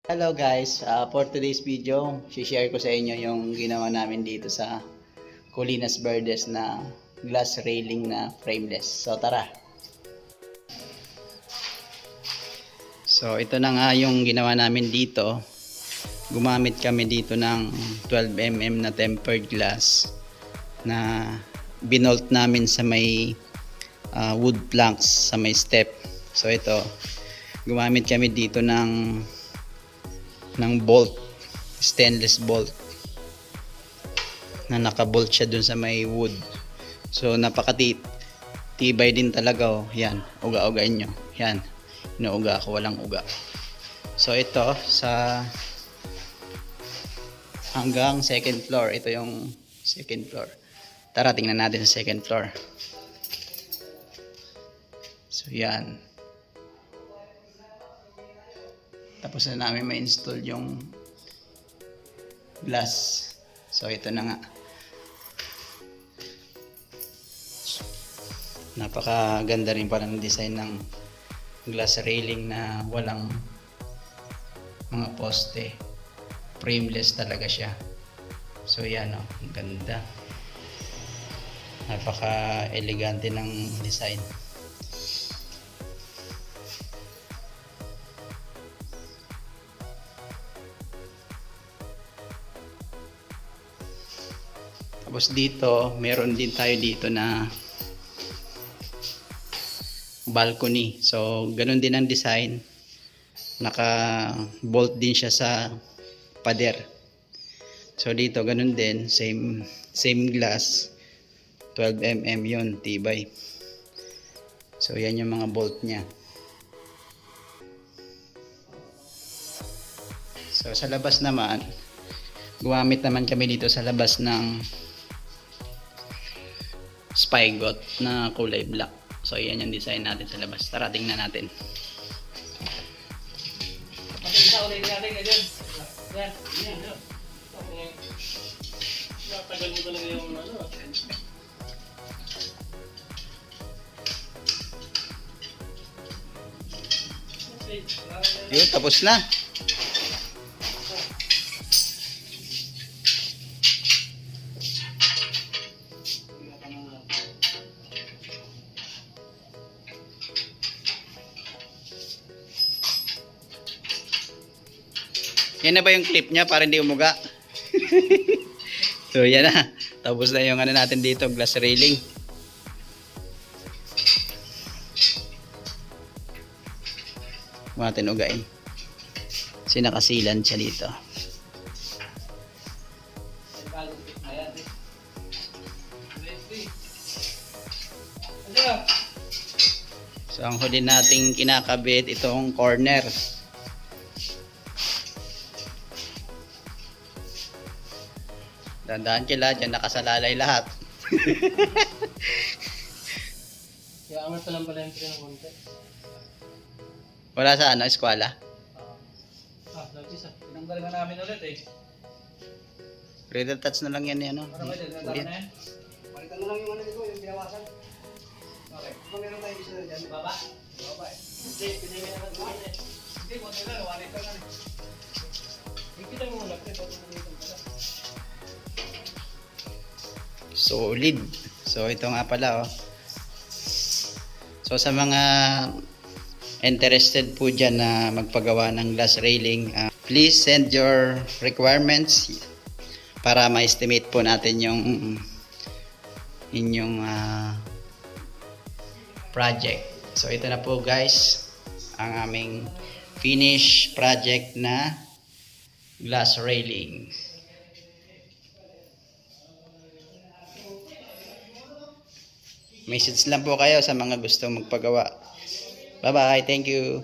Hello guys, for today's video, share ko sa inyo yung ginawa namin dito sa Colinas Verdes na glass railing na frameless. So tara! So ito na nga yung ginawa namin dito. Gumamit kami dito ng 12mm na tempered glass na binolt namin sa may wood planks sa may step. So ito, gumamit kami dito ng bolt, stainless bolt na nakabolt siya dun sa may wood. So napakatibay din talaga, oh. Yan, uga-ugain nyo. Yan, inuuga ako, walang uga. So ito sa hanggang second floor. Ito yung second floor. Tara, tingnan natin sa second floor. So yan, tapos na namin ma-install yung glass. So ito na nga, napakaganda rin pala ng design ng glass railing na walang mga poste, frameless talaga siya. So yan, oh, ang ganda, napaka elegante ng design. Tapos dito, meron din tayo dito na balcony. So, ganun din ang design. Naka-bolt din siya sa pader. So, dito ganun din. Same glass. 12mm yun, tibay. So, yan yung mga bolt niya. So, sa labas naman, gumamit naman kami dito sa labas ng spigot na kulay black. So yan yung design natin sa labas. Tara, tingnan natin. Yun, tapos na. Yan na ba yung clip niya para hindi umuga? So yan na. Tapos na yung ano natin dito, glass railing. Natin ugain. Kasi nakasilan siya dito. So ang huli nating kinakabit itong corner. Dandaan kila, dyan nakasalalay lahat. Kaya angat na lang pala yung ng konti. Wala sa ano, eskwela? Nagsis ah. Tinanggal nga namin ulit eh. Riddle touch na lang yan ano. Para ba dyan? Tama na yan? Palitan mo lang yung ano dito, yung binawasan. Okay. Kung meron tayo isa na dyan. Baba? Baba eh. Hindi, pinili naman gawin eh. Hindi, konti lang. Walit ka nga eh. Kita mo muna. Pwede mo dito pala. Solid. So ito nga pala, oh. So sa mga interested po dyan na magpagawa ng glass railing, please send your requirements para ma-estimate po natin yung inyong project. So ito na po guys, ang aming finish project na glass railing. Message lang po kayo sa mga gustong magpagawa. Bye bye, thank you.